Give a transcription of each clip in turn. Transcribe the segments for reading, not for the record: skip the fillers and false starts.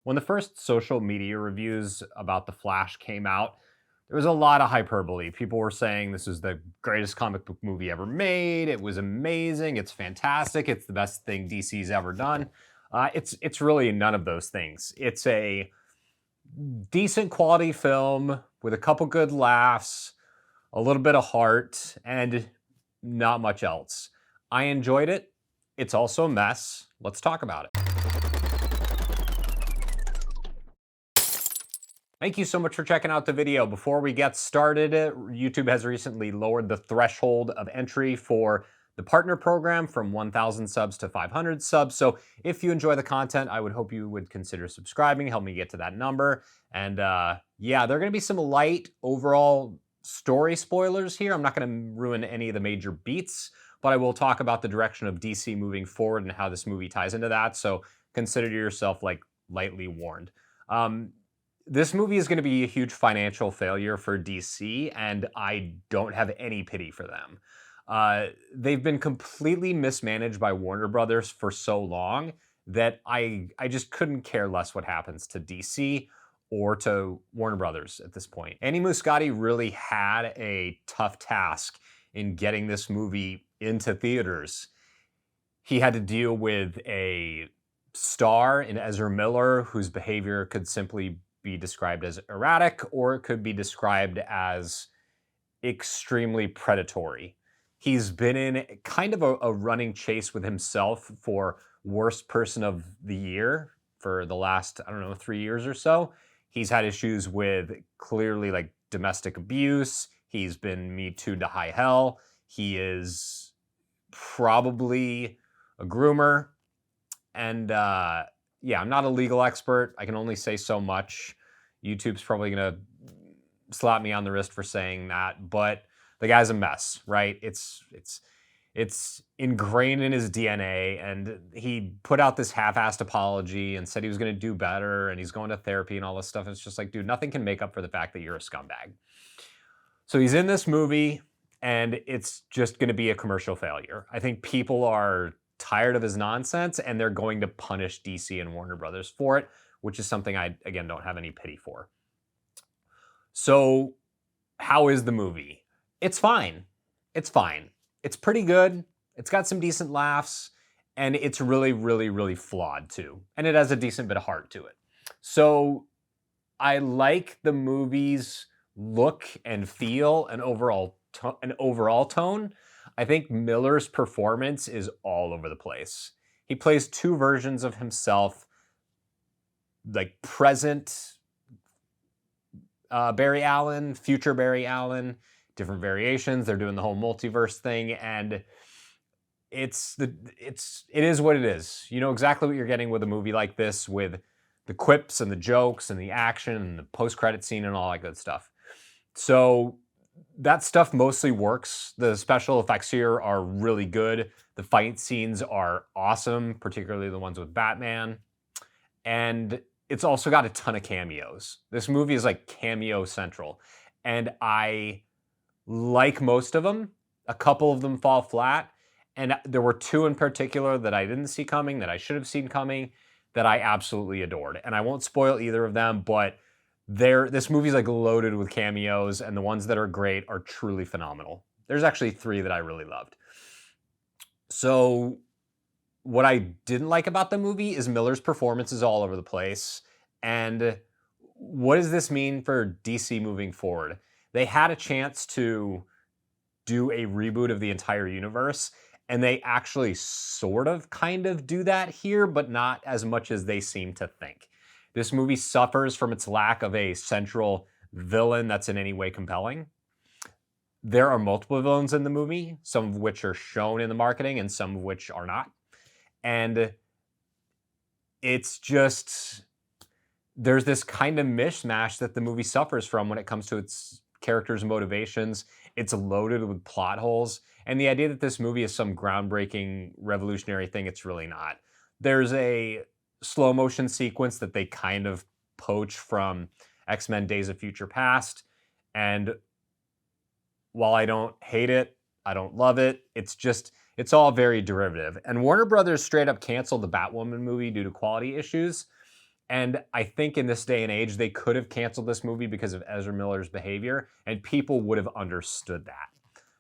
When the first social media reviews about The Flash came out, there was a lot of hyperbole. People were saying this is the greatest comic book movie ever made. It was amazing. It's fantastic. It's the best thing DC's ever done. It's really none of those things. It's a decent quality film with a couple good laughs, a little bit of heart, and not much else. I enjoyed it. It's also a mess. Let's talk about it. Thank you so much for checking out the video. Before we get started, YouTube has recently lowered the threshold of entry for the partner program from 1,000 subs to 500 subs. So if you enjoy the content, I would hope you would consider subscribing, help me get to that number. And yeah, there are going to be some light overall story spoilers here. I'm not going to ruin any of the major beats, but I will talk about the direction of DC moving forward and how this movie ties into that. So consider yourself like lightly warned. This movie is going to be a huge financial failure for DC, and I don't have any pity for them. They've been completely mismanaged by Warner Brothers for so long that I just couldn't care less what happens to DC or to Warner Brothers at this point. Andy Muschietti really had a tough task in getting this movie into theaters. He had to deal with a star in Ezra Miller whose behavior could simply be described as erratic, or it could be described as extremely predatory. He's been in kind of a running chase with himself for worst person of the year for the last, 3 years or so. He's had issues with clearly like domestic abuse. He's been Me Too'd to high hell. He is probably a groomer. And yeah, I'm not a legal expert. I can only say so much. YouTube's probably going to slap me on the wrist for saying that, but the guy's a mess, right? It's ingrained in his DNA, and he put out this half-assed apology and said he was going to do better, and he's going to therapy and all this stuff. It's just like, dude, nothing can make up for the fact that you're a scumbag. So he's in this movie, and it's just going to be a commercial failure. I think people are tired of his nonsense, and they're going to punish DC and Warner Brothers for it, which is something I, again, don't have any pity for. So how is the movie? It's fine. It's fine. It's pretty good. It's got some decent laughs, and it's really, really, really flawed too. And it has a decent bit of heart to it. So I like the movie's look and feel and overall tone. I think Miller's performance is all over the place. He plays two versions of himself, like present Barry Allen, future Barry Allen, different variations. They're doing the whole multiverse thing, and it is what it is. You know exactly what you're getting with a movie like this, with the quips and the jokes and the action and the post-credit scene and all that good stuff. So that stuff mostly works. The special effects here are really good. The fight scenes are awesome, particularly the ones with Batman. And it's also got a ton of cameos. This movie is like cameo central. And I like most of them. A couple of them fall flat. And there were two in particular that I didn't see coming, that I should have seen coming, that I absolutely adored. And I won't spoil either of them, but this movie's like loaded with cameos, and the ones that are great are truly phenomenal. There's actually three that I really loved. So what I didn't like about the movie is Miller's performance is all over the place. And what does this mean for DC moving forward? They had a chance to do a reboot of the entire universe, and they actually sort of kind of do that here, but not as much as they seem to think. This movie suffers from its lack of a central villain that's in any way compelling. There are multiple villains in the movie, some of which are shown in the marketing and some of which are not. And it's just, there's this kind of mishmash that the movie suffers from when it comes to its characters' motivations. It's loaded with plot holes. And the idea that this movie is some groundbreaking, revolutionary thing, it's really not. There's a slow motion sequence that they kind of poach from X-Men Days of Future Past. And while I don't hate it, I don't love it. It's all very derivative. And Warner Brothers straight up canceled the Batwoman movie due to quality issues. And I think in this day and age, they could have canceled this movie because of Ezra Miller's behavior, and people would have understood that.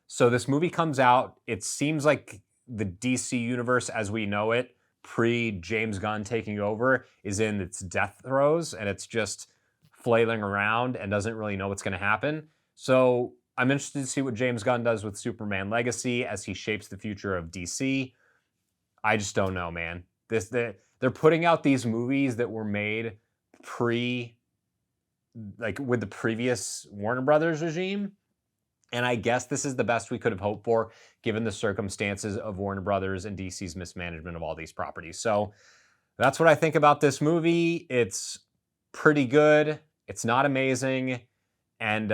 So this movie comes out. It seems like the DC universe as we know it, pre-James Gunn taking over, is in its death throes, and it's just flailing around and doesn't really know what's going to happen. So I'm interested to see what James Gunn does with Superman Legacy as he shapes the future of DC. I just don't know, man. They're putting out these movies that were made with the previous Warner Brothers regime. And I guess this is the best we could have hoped for, given the circumstances of Warner Brothers and DC's mismanagement of all these properties. So that's what I think about this movie. It's pretty good. It's not amazing. And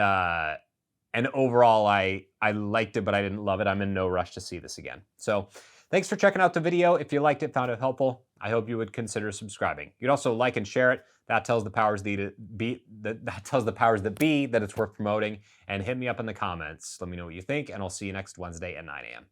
overall, I liked it, but I didn't love it. I'm in no rush to see this again. So thanks for checking out the video. If you liked it, found it helpful, I hope you would consider subscribing. You'd also like and share it. That tells the powers that be that it's worth promoting. And hit me up in the comments. Let me know what you think, and I'll see you next Wednesday at 9 a.m.